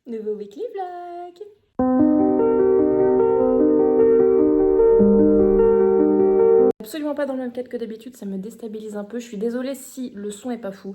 Nouveau weekly vlog. Absolument pas dans le même cadre que d'habitude, ça me déstabilise un peu. Je suis désolée si le son est pas fou,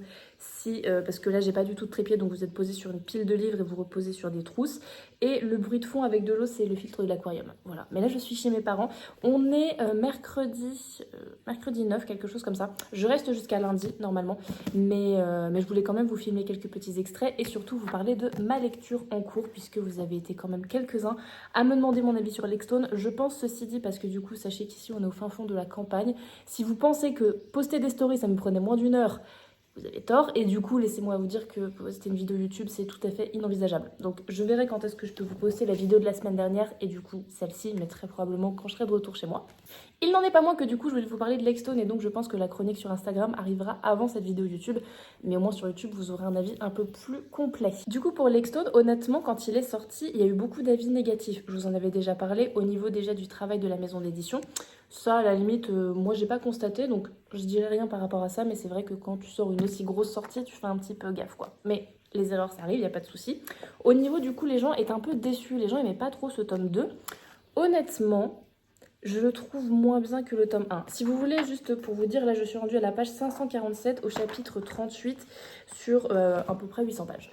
parce que là j'ai pas du tout de trépied, donc vous êtes posé sur une pile de livres et vous reposez sur des trousses. Et le bruit de fond avec de l'eau, c'est le filtre de l'aquarium. Voilà. Mais là je suis chez mes parents. On est mercredi 9, quelque chose comme ça. Je reste jusqu'à lundi normalement, mais je voulais quand même vous filmer quelques petits extraits et surtout vous parler de ma lecture en cours, puisque vous avez été quand même quelques-uns à me demander mon avis sur Lexstone. Je pense, ceci dit, parce que du coup sachez qu'ici on est au fin fond de la campagne. Si vous pensez que poster des stories ça me prenait moins d'une heure, vous avez tort. Et du coup, laissez-moi vous dire que poster une vidéo YouTube, c'est tout à fait inenvisageable. Donc je verrai quand est-ce que je peux vous poster la vidéo de la semaine dernière et du coup celle-ci, mais très probablement quand je serai de retour chez moi. Il n'en est pas moins que du coup je voulais vous parler de Lexstone et donc je pense que la chronique sur Instagram arrivera avant cette vidéo YouTube, mais au moins sur YouTube vous aurez un avis un peu plus complet. Du coup pour Lexstone, honnêtement quand il est sorti, il y a eu beaucoup d'avis négatifs. Je vous en avais déjà parlé au niveau déjà du travail de la maison d'édition. Ça à la limite, moi j'ai pas constaté, donc je dirais rien par rapport à ça, mais c'est vrai que quand tu sors une aussi grosse sortie, tu fais un petit peu gaffe quoi. Mais les erreurs ça arrive, y a pas de souci. Au niveau du coup les gens étaient un peu déçus, les gens aimaient pas trop ce tome 2. Honnêtement, je le trouve moins bien que le tome 1. Si vous voulez, juste pour vous dire, là je suis rendue à la page 547 au chapitre 38 sur à peu près 800 pages.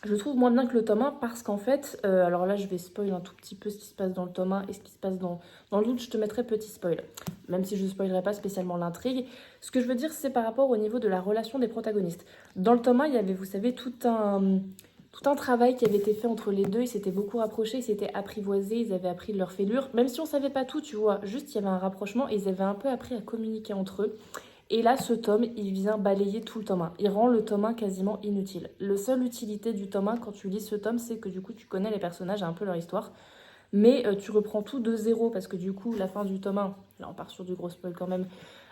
Je le trouve moins bien que le tome 1 parce qu'en fait, alors là je vais spoil un tout petit peu ce qui se passe dans le tome 1 et ce qui se passe dans le doute, je te mettrai petit spoil. Même si je ne spoilerai pas spécialement l'intrigue. Ce que je veux dire, c'est par rapport au niveau de la relation des protagonistes. Dans le tome 1, il y avait, vous savez, tout un travail qui avait été fait entre les deux. Ils s'étaient beaucoup rapprochés, ils s'étaient apprivoisés, ils avaient appris de leur fêlure. Même si on savait pas tout, tu vois, juste il y avait un rapprochement et ils avaient un peu appris à communiquer entre eux. Et là, ce tome, il vient balayer tout le tome 1. Il rend le tome 1 quasiment inutile. La seule utilité du tome 1 quand tu lis ce tome, c'est que du coup, tu connais les personnages et un peu leur histoire. Mais tu reprends tout de zéro parce que du coup, la fin du tome 1, là on part sur du gros spoil quand même,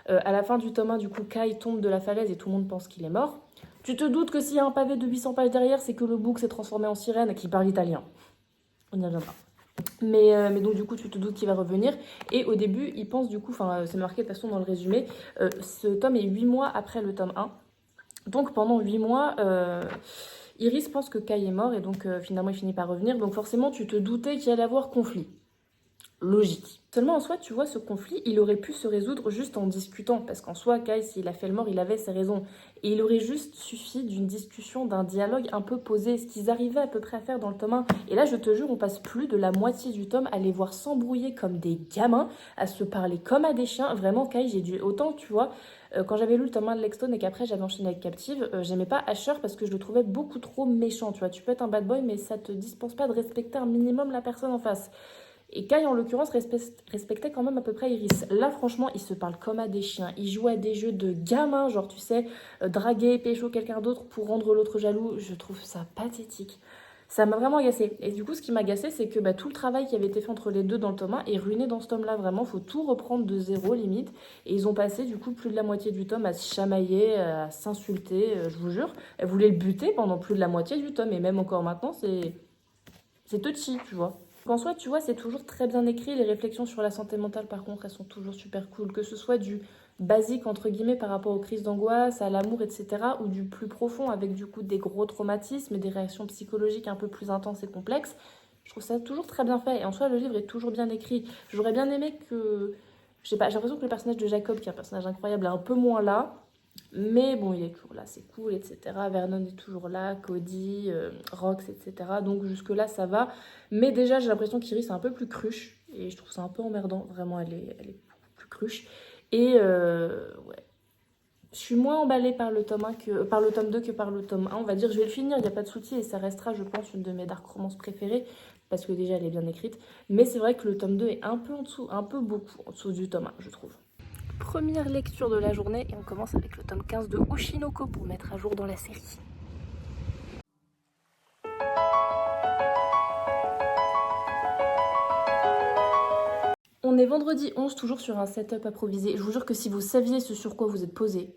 à la fin du tome 1, du coup, Kai tombe de la falaise et tout le monde pense qu'il est mort. Tu te doutes que s'il y a un pavé de 800 pages derrière, c'est que le bouc s'est transformé en sirène qui parle italien. On y reviendra. Mais donc du coup tu te doutes qu'il va revenir et au début il pense du coup, enfin c'est marqué de toute façon dans le résumé, ce tome est 8 mois après le tome 1. Donc pendant 8 mois, Iris pense que Kai est mort et donc finalement il finit par revenir. Donc forcément tu te doutais qu'il allait y avoir conflit. Logique. Seulement en soi, tu vois, ce conflit, il aurait pu se résoudre juste en discutant. Parce qu'en soi, Kai, s'il a fait le mort, il avait ses raisons. Et il aurait juste suffi d'une discussion, d'un dialogue un peu posé, ce qu'ils arrivaient à peu près à faire dans le tome 1. Et là, je te jure, on passe plus de la moitié du tome à les voir s'embrouiller comme des gamins, à se parler comme à des chiens. Vraiment, Kai, j'ai dû... Autant, tu vois, quand j'avais lu le tome 1 de Lexstone et qu'après j'avais enchaîné avec Captive, j'aimais pas Asher parce que je le trouvais beaucoup trop méchant, tu vois. Tu peux être un bad boy, mais ça te dispense pas de respecter un minimum la personne en face. Et Kai, en l'occurrence, respectait quand même à peu près Iris. Là, franchement, ils se parlent comme à des chiens. Ils jouent à des jeux de gamins, genre, tu sais, draguer, pécho quelqu'un d'autre pour rendre l'autre jaloux. Je trouve ça pathétique. Ça m'a vraiment agacée. Et du coup, ce qui m'a agacée, c'est que tout le travail qui avait été fait entre les deux dans le tome 1 est ruiné dans ce tome-là. Vraiment, faut tout reprendre de zéro, limite. Et ils ont passé, du coup, plus de la moitié du tome à se chamailler, à s'insulter, je vous jure. Elle voulait le buter pendant plus de la moitié du tome. Et même encore maintenant, c'est touchy, tu vois. En soi, tu vois, c'est toujours très bien écrit. Les réflexions sur la santé mentale, par contre, elles sont toujours super cool. Que ce soit du basique, entre guillemets, par rapport aux crises d'angoisse, à l'amour, etc. Ou du plus profond, avec du coup des gros traumatismes et des réactions psychologiques un peu plus intenses et complexes. Je trouve ça toujours très bien fait. Et en soi, le livre est toujours bien écrit. J'aurais bien aimé que... Je sais pas, j'ai l'impression que le personnage de Jacob, qui est un personnage incroyable, est un peu moins là. Mais bon, il est toujours là, c'est cool, etc. Vernon est toujours là, Cody, Rox, etc. Donc jusque-là, ça va. Mais déjà, j'ai l'impression qu'Iris est un peu plus cruche. Et je trouve ça un peu emmerdant. Vraiment, elle est beaucoup plus cruche. Et ouais. Je suis moins emballée par le tome 1 par le tome 2 que par le tome 1. On va dire, je vais le finir, il n'y a pas de souci. Et ça restera, je pense, une de mes dark romances préférées. Parce que déjà, elle est bien écrite. Mais c'est vrai que le tome 2 est un peu en dessous, un peu beaucoup en dessous du tome 1, je trouve. Première lecture de la journée et on commence avec le tome 15 de Oshinoko pour mettre à jour dans la série. On est vendredi 11, toujours sur un setup improvisé. Je vous jure que si vous saviez ce sur quoi vous êtes posé,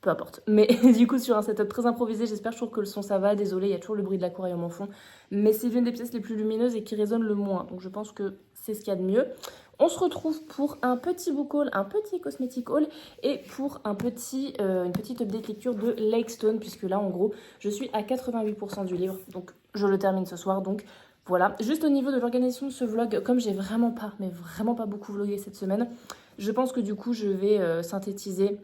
peu importe. Mais du coup, sur un setup très improvisé, j'espère, je trouve que le son ça va. Désolée, il y a toujours le bruit de l'aquarium en fond. Mais c'est l'une des pièces les plus lumineuses et qui résonne le moins. Donc je pense que c'est ce qu'il y a de mieux. On se retrouve pour un petit book haul, un petit cosmétique haul et pour une petite update lecture de Lexstone. Puisque là, en gros, je suis à 88% du livre. Donc je le termine ce soir, donc voilà. Juste au niveau de l'organisation de ce vlog, comme j'ai vraiment pas, mais vraiment pas beaucoup vlogué cette semaine, je pense que du coup je vais synthétiser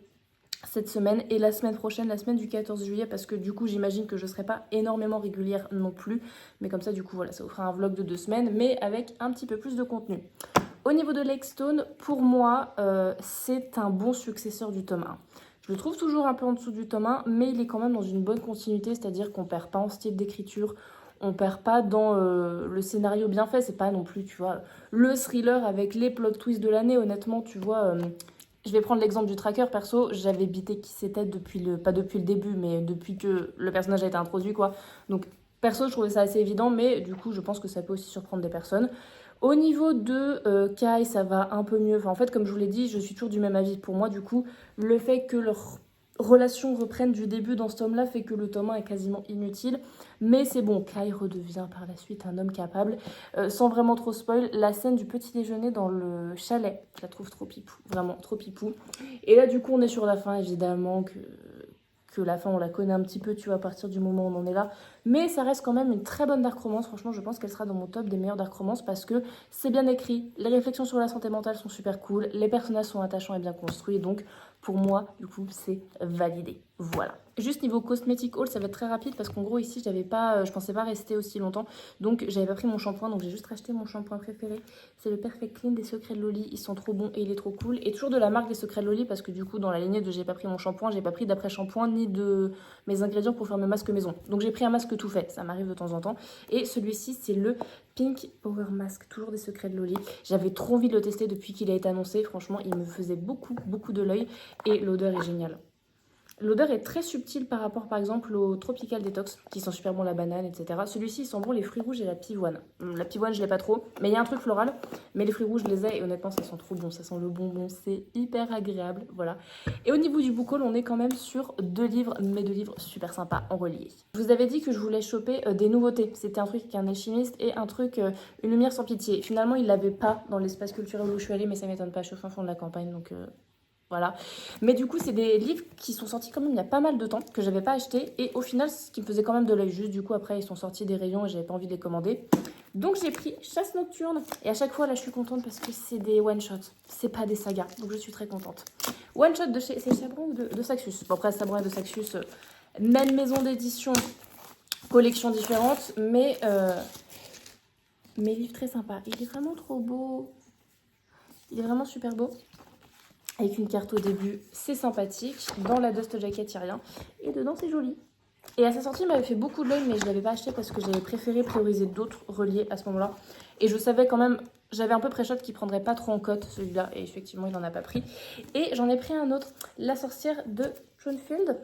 cette semaine et la semaine prochaine, la semaine du 14 juillet, parce que du coup j'imagine que je serai pas énormément régulière non plus, mais comme ça du coup voilà, ça vous fera un vlog de 2 semaines, mais avec un petit peu plus de contenu. Au niveau de Lake Stone, pour moi, c'est un bon successeur du tome 1. Je le trouve toujours un peu en dessous du tome 1, mais il est quand même dans une bonne continuité, c'est-à-dire qu'on perd pas en style d'écriture, on perd pas dans le scénario bien fait, c'est pas non plus, tu vois, le thriller avec les plot twists de l'année, honnêtement, tu vois... je vais prendre l'exemple du tracker, perso, j'avais bité qui c'était pas depuis le début, mais depuis que le personnage a été introduit, quoi. Donc, perso, je trouvais ça assez évident, mais du coup, je pense que ça peut aussi surprendre des personnes. Au niveau de Kai, ça va un peu mieux. Enfin, en fait, comme je vous l'ai dit, je suis toujours du même avis. Pour moi, du coup, le fait que leur relation reprenne du début dans ce tome-là fait que le tome 1 est quasiment inutile. Mais c'est bon, Kai redevient par la suite un homme capable. Sans vraiment trop spoil, la scène du petit déjeuner dans le chalet, je la trouve trop pipou, vraiment trop pipou. Et là, du coup, on est sur la fin, évidemment, que la fin, on la connaît un petit peu, tu vois, à partir du moment où on en est là. Mais ça reste quand même une très bonne dark romance. Franchement, je pense qu'elle sera dans mon top des meilleures dark romance parce que c'est bien écrit, les réflexions sur la santé mentale sont super cool, les personnages sont attachants et bien construits, donc pour moi, du coup, c'est validé. Voilà. Juste niveau cosmétique haul, ça va être très rapide parce qu'en gros, ici, je pensais pas rester aussi longtemps. Donc, j'avais pas pris mon shampoing, donc j'ai juste racheté mon shampoing préféré. C'est le Perfect Clean des Secrets de Loli. Ils sont trop bons et il est trop cool. Et toujours de la marque des Secrets de Loli parce que du coup, dans la lignée de j'ai pas pris mon shampoing, j'ai pas pris d'après-shampoing ni de mes ingrédients pour faire mes masques maison. Donc, j'ai pris un masque tout fait. Ça m'arrive de temps en temps. Et celui-ci, c'est le Pink Power Mask, toujours des Secrets de Loli. J'avais trop envie de le tester depuis qu'il a été annoncé. Franchement, il me faisait beaucoup, beaucoup de l'œil et l'odeur est géniale. L'odeur est très subtile par rapport par exemple au Tropical Detox qui sent super bon la banane, etc. Celui-ci il sent bon les fruits rouges et la pivoine. La pivoine je l'ai pas trop, mais il y a un truc floral. Mais les fruits rouges je les ai et honnêtement ça sent trop bon, ça sent le bonbon, c'est hyper agréable, voilà. Et au niveau du book haul on est quand même sur 2 livres, mais 2 livres super sympas en relié. Je vous avais dit que je voulais choper des nouveautés. C'était un truc avec un alchimiste et un truc, une lumière sans pitié. Finalement il l'avait pas dans l'espace culturel où je suis allée, mais ça m'étonne pas, je suis au fin fond de la campagne donc... Voilà. Mais du coup, c'est des livres qui sont sortis quand même il y a pas mal de temps, que j'avais pas acheté. Et au final, ce qui me faisait quand même de l'œil. Juste, du coup, après, ils sont sortis des rayons et j'avais pas envie de les commander. Donc, j'ai pris Chasse Nocturne. Et à chaque fois, là, je suis contente parce que c'est des one-shots. C'est pas des sagas. Donc, je suis très contente. One-shot de chez... C'est Sabron ou de Saxus? Bon, après, Sabron et de Saxus, même maison d'édition, collection différente. Mais livre très sympa. Il est vraiment trop beau. Il est vraiment super beau. Avec une carte au début, c'est sympathique. Dans la dust jacket, il n'y a rien. Et dedans, c'est joli. Et à sa sortie, il m'avait fait beaucoup de l'œil, mais je ne l'avais pas acheté parce que j'avais préféré prioriser d'autres reliés à ce moment-là. Et je savais quand même, j'avais un peu pré-shot qui ne prendrait pas trop en cote celui-là. Et effectivement, il n'en a pas pris. Et j'en ai pris un autre, La sorcière de Thronefield.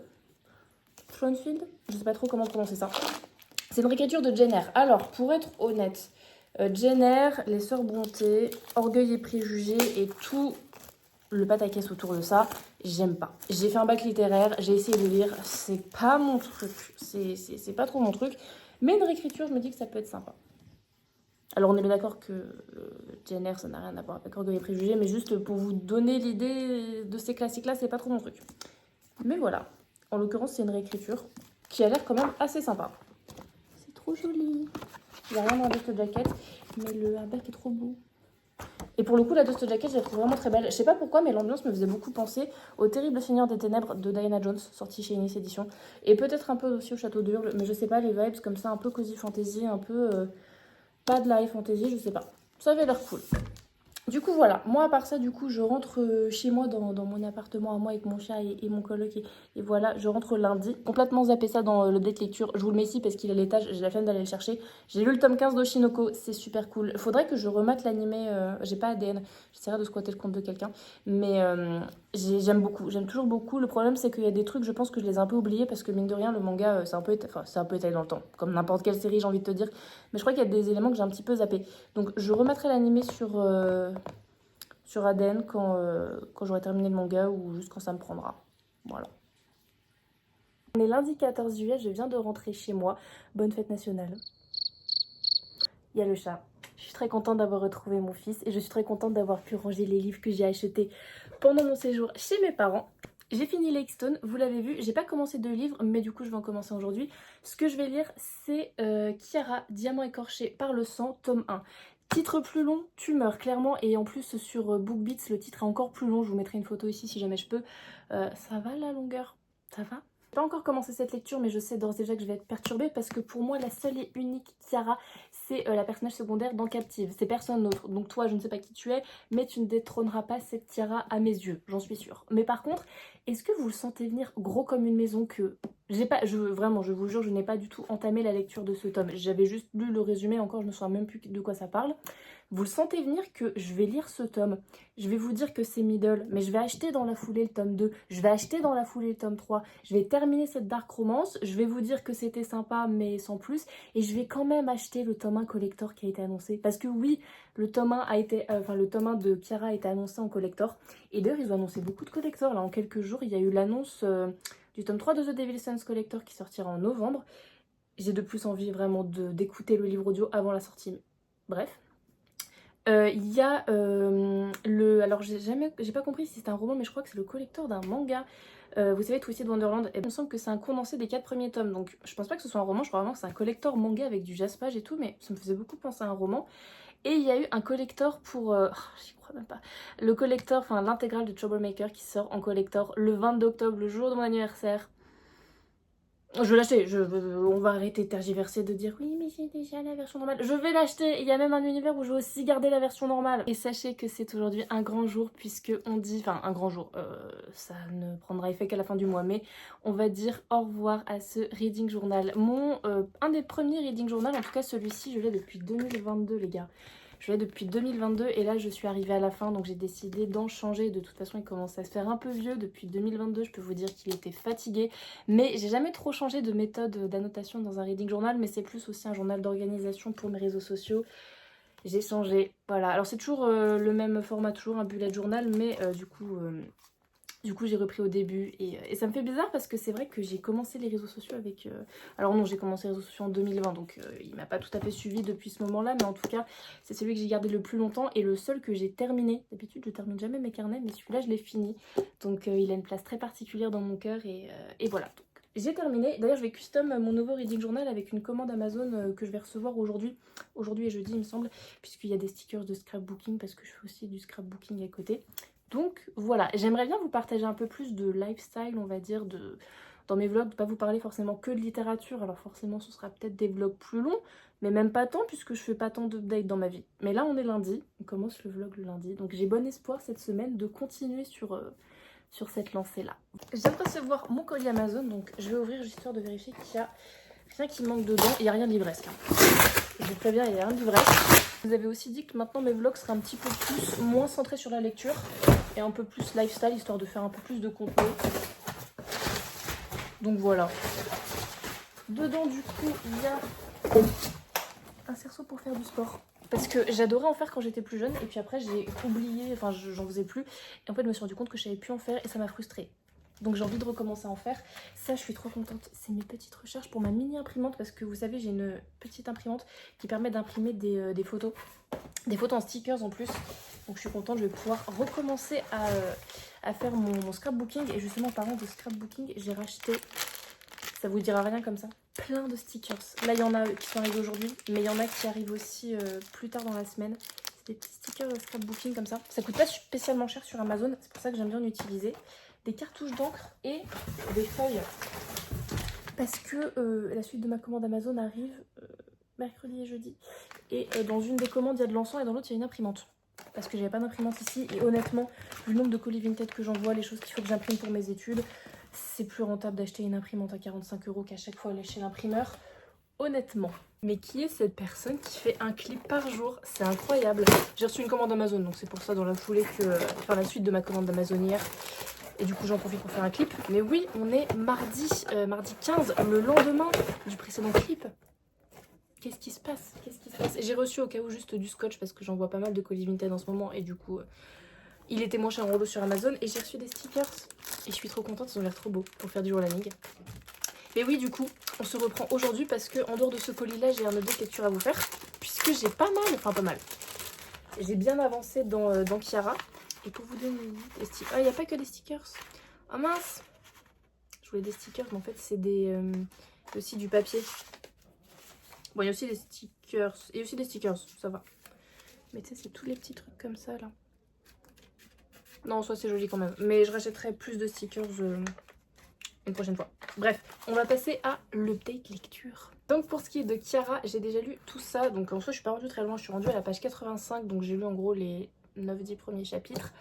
Thronefield, je ne sais pas trop comment prononcer ça. C'est une réécriture de Jane Eyre. Alors, pour être honnête, Jane Eyre, Les Sœurs Brontë, Orgueil et Préjugés et tout... le pataquès autour de ça, j'aime pas. J'ai fait un bac littéraire, j'ai essayé de lire, c'est pas mon truc, c'est pas trop mon truc, mais une réécriture, je me dis que ça peut être sympa. Alors on est bien d'accord que Jane Eyre, ça n'a rien à voir avec Orgueil et Préjugés, mais juste pour vous donner l'idée de ces classiques-là, c'est pas trop mon truc. Mais voilà, en l'occurrence, c'est une réécriture qui a l'air quand même assez sympa. C'est trop joli. Il n'y a rien dans la jacket, mais le hardback est trop beau. Et pour le coup, la Dust Jacket, je la trouve vraiment très belle. Je sais pas pourquoi, mais l'ambiance me faisait beaucoup penser au Terrible Seigneur des Ténèbres de Diana Jones, sorti chez Inis Éditions. Et peut-être un peu aussi au Château de Hurle, mais je sais pas, les vibes comme ça, un peu cozy fantasy, un peu pas de la high fantasy, je sais pas. Ça avait l'air cool. Du coup, voilà. Moi, à part ça, du coup, je rentre chez moi dans mon appartement à moi avec mon chat et mon coloc. Et voilà, je rentre lundi. Complètement zappé ça dans le date lecture. Je vous le mets ici parce qu'il est à l'étage. J'ai la flemme d'aller le chercher. J'ai lu le tome 15 d'Oshinoko. C'est super cool. Faudrait que je remate l'animé. J'ai pas ADN. J'essaierai de squatter le compte de quelqu'un. Mais j'aime beaucoup. J'aime toujours beaucoup. Le problème, c'est qu'il y a des trucs, je pense que je les ai un peu oubliés parce que mine de rien, le manga, c'est un peu étalé dans le temps. Comme n'importe quelle série, j'ai envie de te dire. Mais je crois qu'il y a des éléments que j'ai un petit peu zappé. Donc, je remettrai l'animé sur ADN quand j'aurai terminé le manga ou juste quand ça me prendra. Voilà. On est lundi 14 juillet, je viens de rentrer chez moi. Bonne fête nationale. Il y a le chat. Je suis très contente d'avoir retrouvé mon fils et je suis très contente d'avoir pu ranger les livres que j'ai achetés pendant mon séjour chez mes parents. J'ai fini Lake Stone, vous l'avez vu, j'ai pas commencé de livre, mais du coup je vais en commencer aujourd'hui. Ce que je vais lire, c'est Kiara, Diamant écorché par le sang, tome 1. Titre plus long, tu meurs clairement, et en plus sur BookBeats le titre est encore plus long, je vous mettrai une photo ici si jamais je peux. Ça va la longueur? Ça va? J'ai pas encore commencé cette lecture, mais je sais d'ores et déjà que je vais être perturbée parce que pour moi la seule et unique Kiara, c'est la personnage secondaire dans Captive, c'est personne d'autre. Donc toi je ne sais pas qui tu es, mais tu ne détrôneras pas cette Kiara à mes yeux, j'en suis sûre. Mais par contre, est-ce que vous le sentez venir gros comme une maison que... Vraiment, je vous jure, je n'ai pas du tout entamé la lecture de ce tome. J'avais juste lu le résumé, encore je me souviens même plus de quoi ça parle. Vous le sentez venir que je vais lire ce tome, je vais vous dire que c'est middle, mais je vais acheter dans la foulée le tome 2, je vais acheter dans la foulée le tome 3, je vais terminer cette dark romance, je vais vous dire que c'était sympa mais sans plus, et je vais quand même acheter le tome 1 collector qui a été annoncé, parce que oui, le tome 1 a été, le tome 1 de Kiara a été annoncé en collector, et d'ailleurs ils ont annoncé beaucoup de collectors, là en quelques jours il y a eu l'annonce du tome 3 de The Devil's Sons Collector qui sortira en novembre. J'ai de plus envie vraiment d'écouter le livre audio avant la sortie, bref. Il y a alors j'ai pas compris si c'est un roman, mais je crois que c'est le collector d'un manga. Vous savez, Twisted Wonderland, et il me semble que c'est un condensé des 4 premiers tomes, donc je pense pas que ce soit un roman, je crois vraiment que c'est un collector manga avec du jaspage et tout, mais ça me faisait beaucoup penser à un roman. Et il y a eu un collector pour... j'y crois même pas. Le collector, enfin l'intégrale de Troublemaker qui sort en collector le 22 octobre, le jour de mon anniversaire. Je vais l'acheter, on va arrêter de tergiverser, de dire oui mais j'ai déjà la version normale. Je vais l'acheter, il y a même un univers où je vais aussi garder la version normale. Et sachez que c'est aujourd'hui un grand jour puisque on dit, enfin un grand jour, ça ne prendra effet qu'à la fin du mois, mais on va dire au revoir à ce reading journal. Un des premiers reading journal, en tout cas celui-ci je l'ai depuis 2022 les gars. Je l'ai depuis 2022 et là je suis arrivée à la fin, donc j'ai décidé d'en changer. De toute façon il commence à se faire un peu vieux depuis 2022, je peux vous dire qu'il était fatigué. Mais j'ai jamais trop changé de méthode d'annotation dans un reading journal, mais c'est plus aussi un journal d'organisation pour mes réseaux sociaux. J'ai changé, voilà. Alors c'est toujours le même format, toujours un bullet journal, mais du coup j'ai repris au début et ça me fait bizarre parce que c'est vrai que j'ai commencé les réseaux sociaux avec... Alors non, j'ai commencé les réseaux sociaux en 2020, donc il m'a pas tout à fait suivi depuis ce moment-là, mais en tout cas c'est celui que j'ai gardé le plus longtemps et le seul que j'ai terminé. D'habitude je termine jamais mes carnets, mais celui-là je l'ai fini, donc il a une place très particulière dans mon cœur et voilà. J'ai terminé. D'ailleurs je vais custom mon nouveau reading journal avec une commande Amazon que je vais recevoir aujourd'hui et jeudi il me semble, puisqu'il y a des stickers de scrapbooking parce que je fais aussi du scrapbooking à côté. Donc voilà, j'aimerais bien vous partager un peu plus de lifestyle, on va dire, dans mes vlogs, de pas vous parler forcément que de littérature. Alors forcément ce sera peut-être des vlogs plus longs, mais même pas tant puisque je fais pas tant d'updates dans ma vie. Mais là on est lundi, on commence le vlog le lundi, donc j'ai bon espoir cette semaine de continuer sur cette lancée là. Je viens de recevoir mon colis Amazon, donc je vais ouvrir juste histoire de vérifier qu'il y a rien qui manque dedans. Il n'y a rien de livresque, hein. Je vous préviens, il n'y a rien de livresque. Vous avez aussi dit que maintenant mes vlogs seraient un petit peu plus, moins centrés sur la lecture et un peu plus lifestyle, histoire de faire un peu plus de contenu. Donc voilà. Dedans du coup il y a un cerceau pour faire du sport. Parce que j'adorais en faire quand j'étais plus jeune et puis après j'ai oublié, enfin j'en faisais plus. Et en fait je me suis rendu compte que je savais plus en faire et ça m'a frustrée. Donc j'ai envie de recommencer à en faire. Ça je suis trop contente. C'est mes petites recherches pour ma mini imprimante parce que vous savez j'ai une petite imprimante qui permet d'imprimer des photos. Des photos en stickers en plus. Donc je suis contente, je vais pouvoir recommencer à faire mon scrapbooking. Et justement parlant de scrapbooking, j'ai racheté, ça vous dira rien comme ça, plein de stickers. Là il y en a qui sont arrivés aujourd'hui, mais il y en a qui arrivent aussi plus tard dans la semaine. C'est des petits stickers de scrapbooking comme ça. Ça coûte pas spécialement cher sur Amazon, c'est pour ça que j'aime bien l'utiliser. Des cartouches d'encre et des feuilles. Parce que la suite de ma commande Amazon arrive mercredi et jeudi. Et dans une des commandes il y a de l'encens et dans l'autre il y a une imprimante. Parce que j'avais pas d'imprimante ici et honnêtement, vu le nombre de colis Vinted que j'envoie, les choses qu'il faut que j'imprime pour mes études, c'est plus rentable d'acheter une imprimante à 45 € qu'à chaque fois aller chez l'imprimeur. Honnêtement. Mais qui est cette personne qui fait un clip par jour? C'est incroyable. J'ai reçu une commande Amazon, donc c'est pour ça dans la foulée que... Enfin la suite de ma commande d'Amazon hier. Et du coup j'en profite pour faire un clip. Mais oui, on est mardi 15, le lendemain du précédent clip. Qu'est-ce qui se passe? J'ai reçu au cas où juste du scotch parce que j'envoie pas mal de colis Vinted en ce moment et du coup il était moins cher en rouleau sur Amazon et j'ai reçu des stickers et je suis trop contente, ils ont l'air trop beaux pour faire du journaling. Mais oui, du coup on se reprend aujourd'hui parce que en dehors de ce colis là j'ai un update lecture à vous faire puisque j'ai pas mal, j'ai bien avancé dans Kiara. Et pour vous donner des stickers, il n'y a pas que des stickers. Ah mince! Je voulais des stickers, mais en fait c'est des aussi du papier. Bon, il y a aussi des stickers. Et aussi des stickers, ça va. Mais tu sais, c'est tous les petits trucs comme ça là. Non, soit c'est joli quand même. Mais je rachèterai plus de stickers une prochaine fois. Bref, on va passer à l'update lecture. Donc pour ce qui est de Kiara, j'ai déjà lu tout ça. Donc en soi, je suis pas rendue très loin. Je suis rendue à la page 85. Donc j'ai lu en gros les 9-10 premiers chapitres.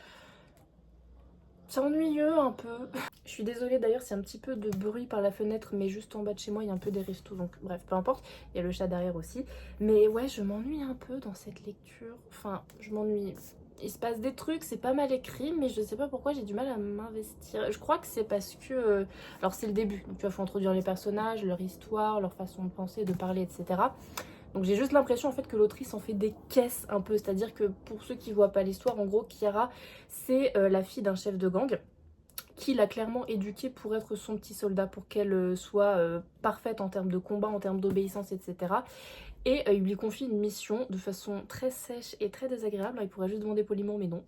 C'est ennuyeux un peu. Je suis désolée d'ailleurs, c'est un petit peu de bruit par la fenêtre, mais juste en bas de chez moi, il y a un peu des restos, donc bref, peu importe. Il y a le chat derrière aussi. Mais ouais, je m'ennuie un peu dans cette lecture. Enfin, je m'ennuie. Il se passe des trucs, c'est pas mal écrit, mais je sais pas pourquoi j'ai du mal à m'investir. Je crois que c'est parce que... alors c'est le début, donc tu vois, faut introduire les personnages, leur histoire, leur façon de penser, de parler, etc. Donc j'ai juste l'impression en fait que l'autrice en fait des caisses un peu, c'est-à-dire que pour ceux qui voient pas l'histoire, en gros Kiara c'est la fille d'un chef de gang qui l'a clairement éduquée pour être son petit soldat, pour qu'elle soit parfaite en termes de combat, en termes d'obéissance, etc. Et il lui confie une mission de façon très sèche et très désagréable, il pourrait juste demander poliment mais non.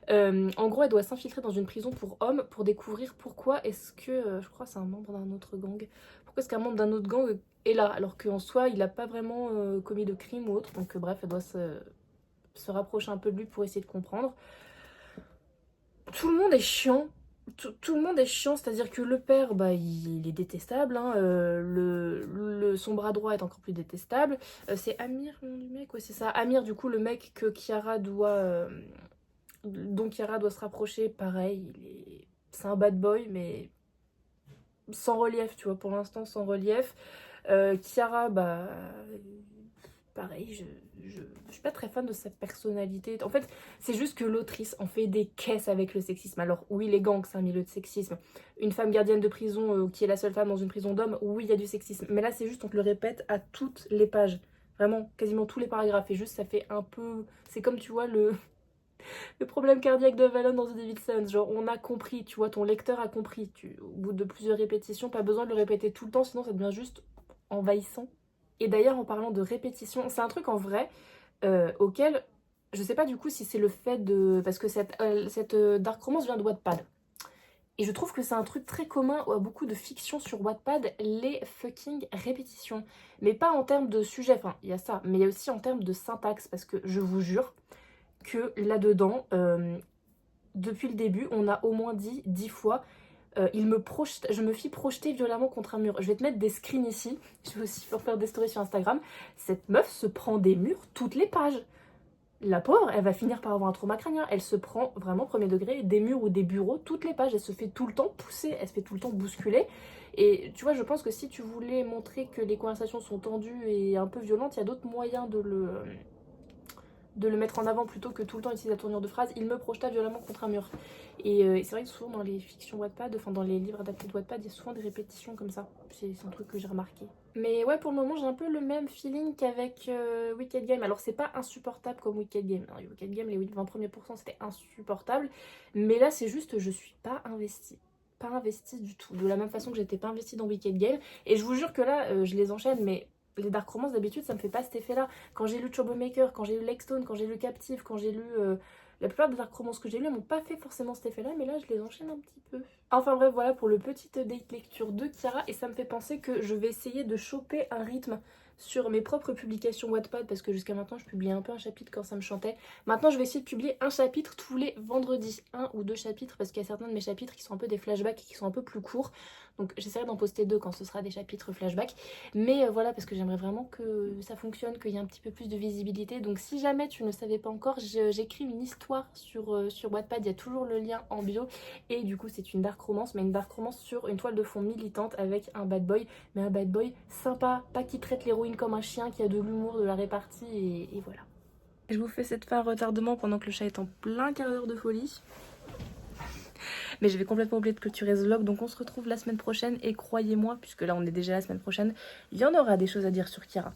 En gros elle doit s'infiltrer dans une prison pour hommes pour découvrir pourquoi est-ce que, je crois que c'est un membre d'un autre gang, pourquoi est-ce qu'un membre d'un autre gang est là alors qu'en soi il n'a pas vraiment commis de crime ou autre, donc bref elle doit se rapprocher un peu de lui pour essayer de comprendre. Tout le monde est chiant. Tout le monde est chiant, c'est-à-dire que le père, bah, il est détestable, hein, son bras droit est encore plus détestable. C'est Amir, le nom du mec, ouais c'est ça. Amir, du coup, le mec que Kiara doit, dont Kiara doit se rapprocher, pareil, c'est un bad boy, mais sans relief, tu vois, pour l'instant sans relief. Kiara, bah, pareil, je suis pas très fan de sa personnalité. En fait, c'est juste que l'autrice en fait des caisses avec le sexisme. Alors oui, les gangs, c'est un milieu de sexisme. Une femme gardienne de prison qui est la seule femme dans une prison d'hommes, oui, il y a du sexisme. Mais là, c'est juste, on te le répète à toutes les pages. Vraiment, quasiment tous les paragraphes. Et juste, ça fait un peu... C'est comme, tu vois, le problème cardiaque de Valon dans The Devil's Sons. Genre, on a compris, tu vois, ton lecteur a compris. Au bout de plusieurs répétitions, pas besoin de le répéter tout le temps, sinon ça devient juste envahissant. Et d'ailleurs, en parlant de répétition, c'est un truc en vrai auquel je sais pas du coup si c'est le fait de... Parce que cette dark romance vient de Wattpad. Et je trouve que c'est un truc très commun à beaucoup de fiction sur Wattpad, les fucking répétitions. Mais pas en termes de sujet, enfin il y a ça, mais il y a aussi en termes de syntaxe. Parce que je vous jure que là-dedans, depuis le début, on a au moins dit 10 fois je me fis projeter violemment contre un mur. Je vais te mettre des screens ici. Je vais aussi faire des stories sur Instagram. Cette meuf se prend des murs toutes les pages. La pauvre, elle va finir par avoir un trauma crânien. Elle se prend vraiment premier degré des murs ou des bureaux toutes les pages. Elle se fait tout le temps pousser, elle se fait tout le temps bousculer. Et tu vois, je pense que si tu voulais montrer que les conversations sont tendues et un peu violentes, il y a d'autres moyens de le mettre en avant plutôt que tout le temps utiliser la tournure de phrase. Il me projeta violemment contre un mur. Et c'est vrai que souvent dans les fictions Wattpad, enfin dans les livres adaptés de Wattpad, il y a souvent des répétitions comme ça. C'est un truc que j'ai remarqué. Mais ouais, pour le moment, j'ai un peu le même feeling qu'avec Wicked Game. Alors c'est pas insupportable comme Wicked Game. Dans Wicked Game, les 20 premiers pourcents, c'était insupportable. Mais là, c'est juste, je suis pas investie. Pas investie du tout. De la même façon que j'étais pas investie dans Wicked Game. Et je vous jure que là, je les enchaîne, mais... Les dark romances d'habitude ça me fait pas cet effet là. Quand j'ai lu Troublemaker, quand j'ai lu Lexstone, quand j'ai lu Captive, quand j'ai lu la plupart des dark romances que j'ai lues m'ont pas fait forcément cet effet là, mais là je les enchaîne un petit peu. Enfin bref, voilà pour le petit date lecture de Kiara, et ça me fait penser que je vais essayer de choper un rythme sur mes propres publications Wattpad, parce que jusqu'à maintenant je publiais un peu un chapitre quand ça me chantait. Maintenant je vais essayer de publier un chapitre tous les vendredis, 1 ou 2 chapitres, parce qu'il y a certains de mes chapitres qui sont un peu des flashbacks et qui sont un peu plus courts. Donc j'essaierai d'en poster 2 quand ce sera des chapitres flashback. Mais voilà, parce que j'aimerais vraiment que ça fonctionne, qu'il y ait un petit peu plus de visibilité. Donc si jamais tu ne le savais pas encore, j'écris une histoire sur Wattpad, il y a toujours le lien en bio. Et du coup c'est une dark romance, mais une dark romance sur une toile de fond militante avec un bad boy. Mais un bad boy sympa, pas qui traite l'héroïne comme un chien, qui a de l'humour, de la répartie, et voilà. Je vous fais cette fin à retardement pendant que le chat est en plein quart d'heure de folie. Mais j'avais complètement oublié de clôturer ce vlog, donc on se retrouve la semaine prochaine. Et croyez-moi, puisque là on est déjà la semaine prochaine, il y en aura des choses à dire sur Kiara.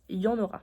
Il y en aura.